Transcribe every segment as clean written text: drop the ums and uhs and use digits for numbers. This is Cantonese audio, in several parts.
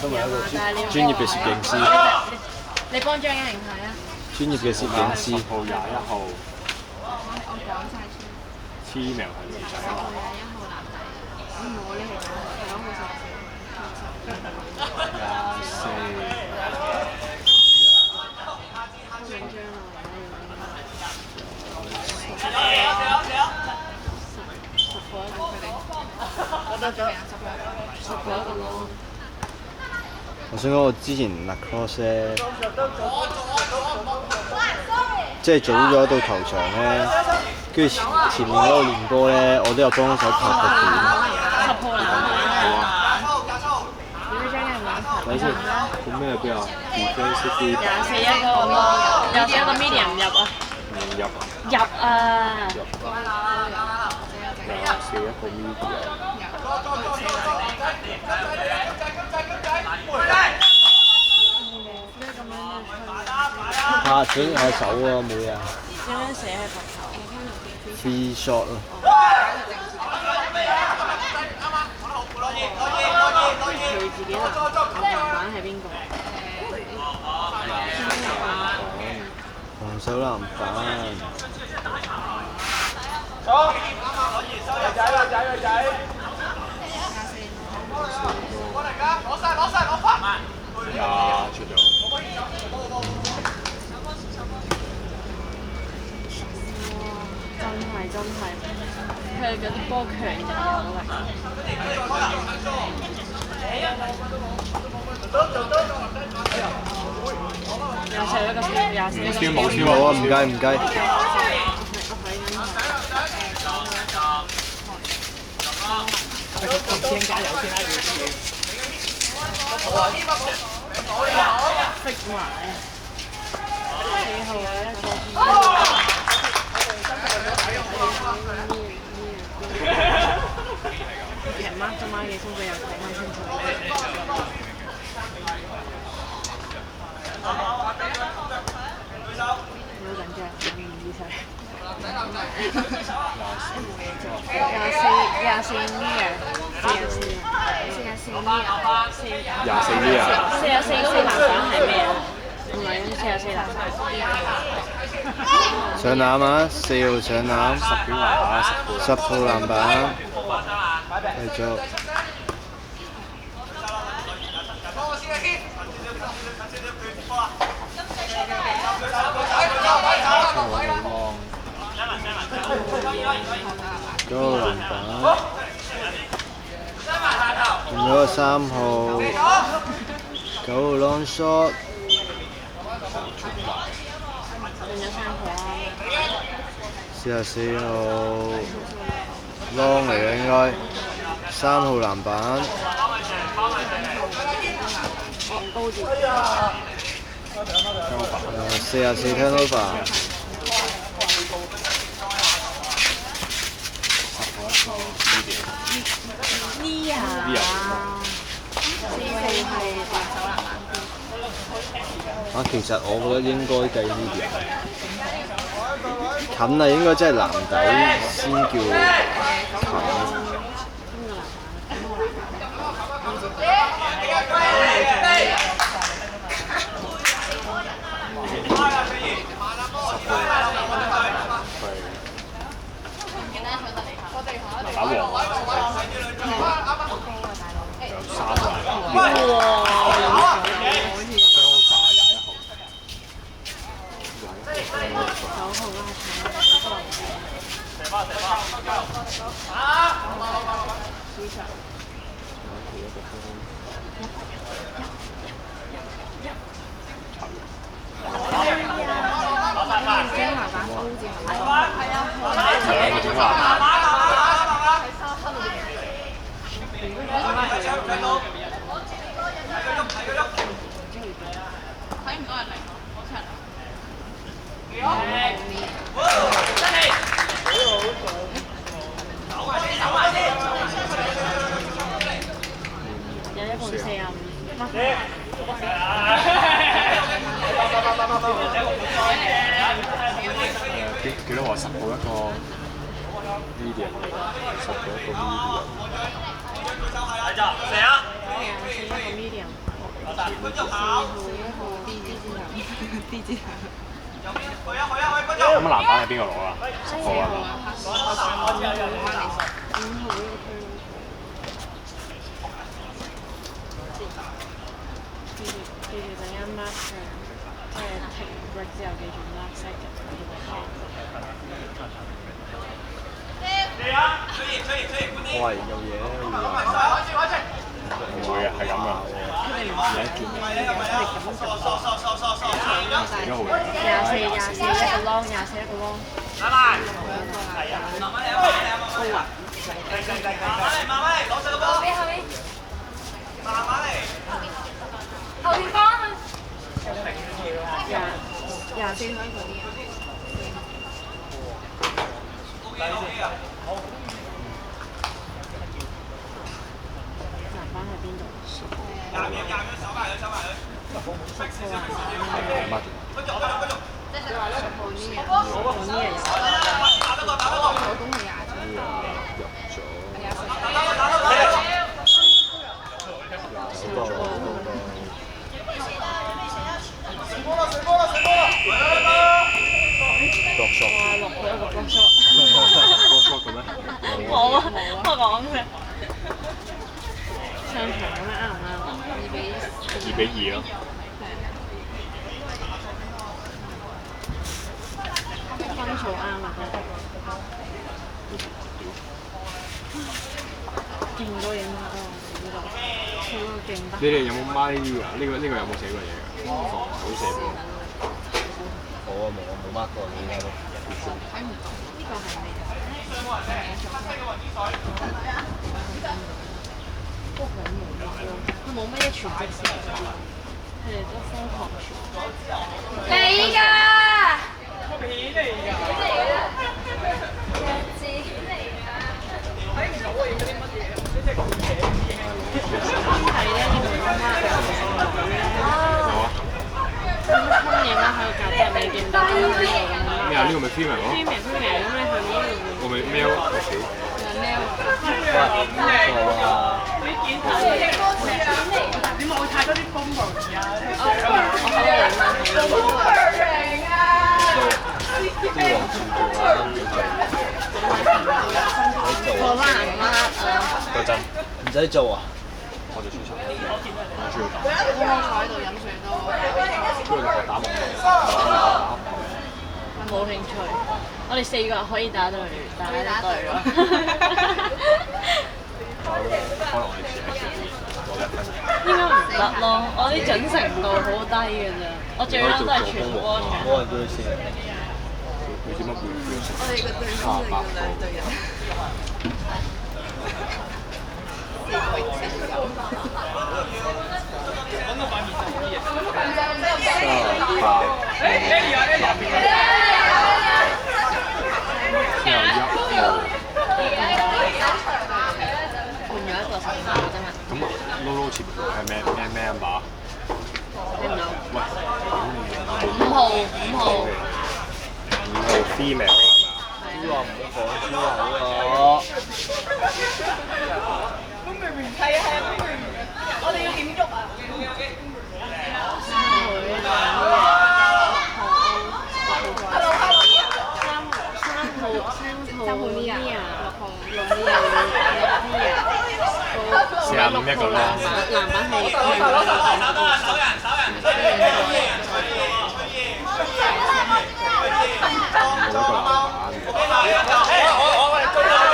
身為一個但係你要專業嘅攝影師，你幫張欣瑩睇啊！專業嘅攝影師。10號、21號我講晒先。 ，T 名係女仔啊嘛。21號男仔。我呢個講好晒。緊張啊！10個一個佢哋。我得咗10個一個咯。我想講我之前 lacrosse 咧，即係早咗到球場咧，跟住前面嗰個練波咧，我都有幫手拍個片。10號男仔。點解張欣瑩拍？睇先，咁咩邊啊 ？Defensive 24一個 24一個 medium 入啊！入入啊！ 24一個 media。拍整下手啊，冇嘢啊。點樣寫喺膊頭 Free shot 咯。佢自己籃板係邊個？紅手籃板。出咗。真係，佢嗰啲波強人有力。24一個24冇超冇啊！唔計唔計。先加油先啦，逼埋。4號一個。其實 mark 咗 mark 嘅先俾人睇翻清楚。好緊張，唔意識。24 meter， 44個籃板係咩啊？唔係44籃板。上籃啊！4號上籃，10號籃板，繼續。9號籃板，仲有個3號，9號 long shot。44號 long 嚟嘅應該，3號籃板。44 turnover。呢啊！啊，其實我覺得應該計呢啲近啊，應該真係籃底先叫近。打黃有3個人。幾多話10號一個 medium， 10號一個 medium。係啊，4一個 medium。D 字頭。咁籃板係邊個攞啊？10號啊？5號呢個區。記住陣間 mark 上，即係停 break 之後記住 mark second 嗰啲位。我係有嘢會唔會啊，係咁啊。佢哋唔係見嘅，佢哋咁做。幾多號嚟？24一個 long， 24一個 long。高啊！後邊幫啊24可以嗰啲啊。籃板喺邊度？乜？落索。哇！落佢一個波叔。波叔嘅咩？冇啊！我講嘅。上場咁樣啱唔啱啊2-2咯。分數啱啊！勁多嘢孖啊！呢度佢個勁得。你哋有冇孖呢啲啊？呢個有冇寫過嘢㗎？防守射波。冇mark 過你而家都。睇唔到呢個係咩？佢冇乜嘢全職射，佢哋都瘋狂傳。你㗎？係咧，呢個媽媽嘅空嘢啦，喺個隔壁未見到呢個咩啊？呢個咪 film 嚟咯。film 咁你去呢度。我咪 mail 我死。好難乜啊！嗰陣唔使做啊！我就輸曬，我中意打。我坐喺度飲水都中意學打網冇興趣。我哋4個人可以打隊咯。可能我哋試一試攞1分。應該唔得咯，我啲準程度好低嘅咋，我最嬲都係傳波場。冇人都要先。你點解會我哋個隊先係要2隊人。換咗一個10號啫嘛。咁啊，Lolo 前面係咩 number？聽唔到。喂5號，5號。5號 female 係嘛？呢話唔好講粗口啊！我哋要點喐啊？3號 Mia，6號 45一個咯。籃板係籃板呢度係 O 啊，跟住走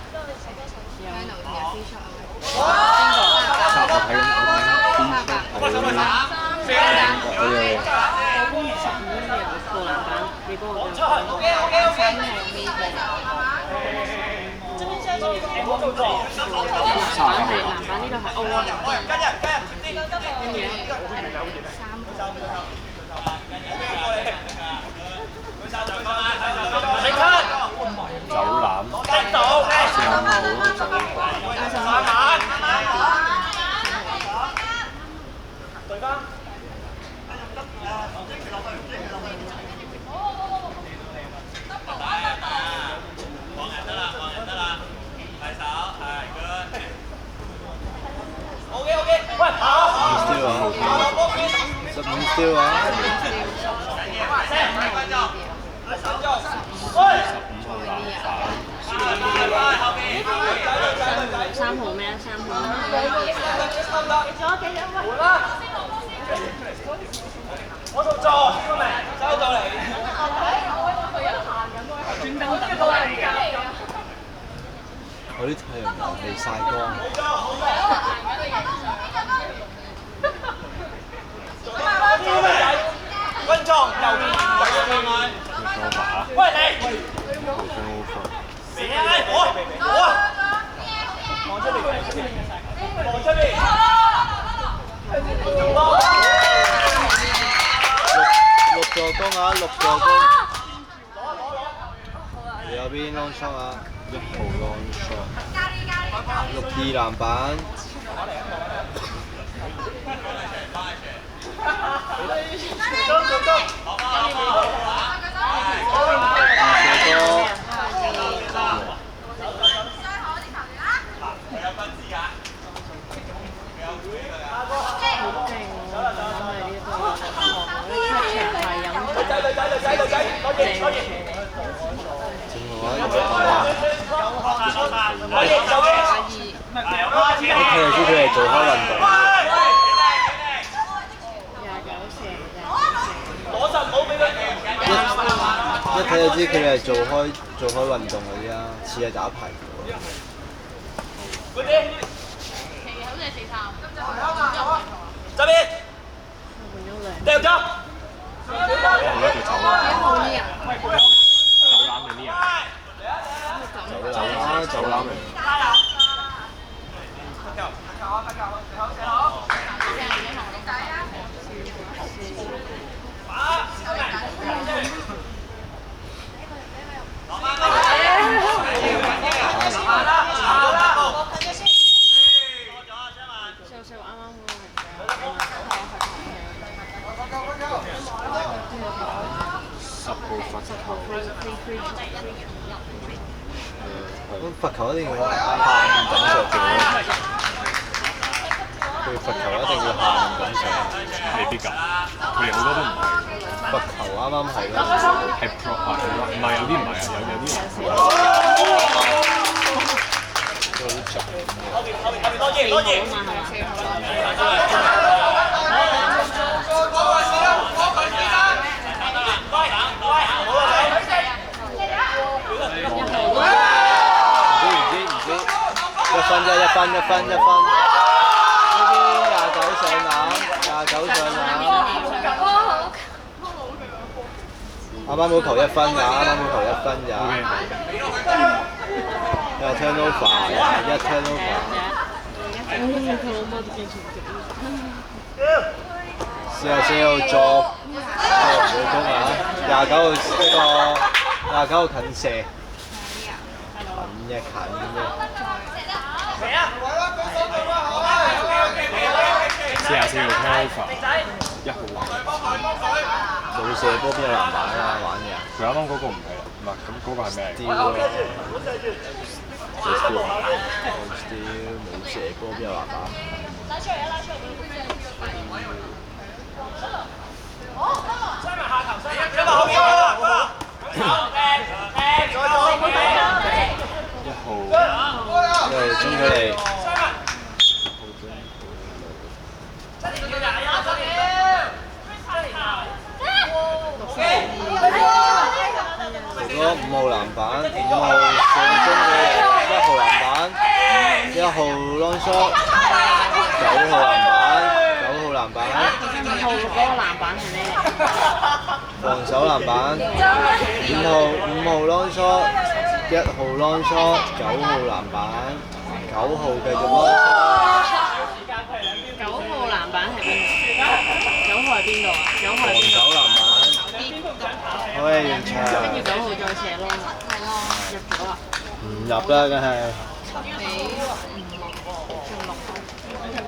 籃，45號都走籃。steal 啊！ 3號咩？3號。我度做，明？走到嚟。專登等過嚟㗎。我啲太陽能未曬光。溫裝右邊。喂你！望出邊，望出邊。六助攻啊！6助攻。右邊 long shot 啊！1號 long shot。6-2籃板。我睇就知佢係做開運動。一睇就知佢哋係做開運動嗰啲啦，似係打排球。側邊，掉咗。走籃嚟。罰球一定要下面等上做咯。佢罰球一定要下面等上。未必㗎，佢哋好多都唔係。罰球啱啱係咯。係 pro 啊，唔係有啲唔係啊，有啲唔係。都好長。多謝多謝。一分啫，一分。呢邊29上籃，29上籃。啱啱冇球1分㗎，啱啱冇球1分㗎。又 turnover， 21 turnover。44號作唔會攻啊！29號29號近射，近嘅。44號 turnover， 1號冇射波邊有籃板啊？玩嘅。佢啱啱嗰個唔係啦，唔係咁嗰個係咩？ steal 咯 steal 冇射波邊有籃板？因為中佢哋。5號籃板，5號上中嘅1號籃板，1號 long shot， 9號籃板，9號籃板。5號嗰個籃板係咩嚟？防守籃板，5號 long shot， 1號 long shot， 9號籃板，9號繼續 long shot。9號籃板係邊度？9號係邊度啊？9號係邊度？防守籃板。可以完場。跟住9號再射咯，入咗啦。唔入啦，梗係。俾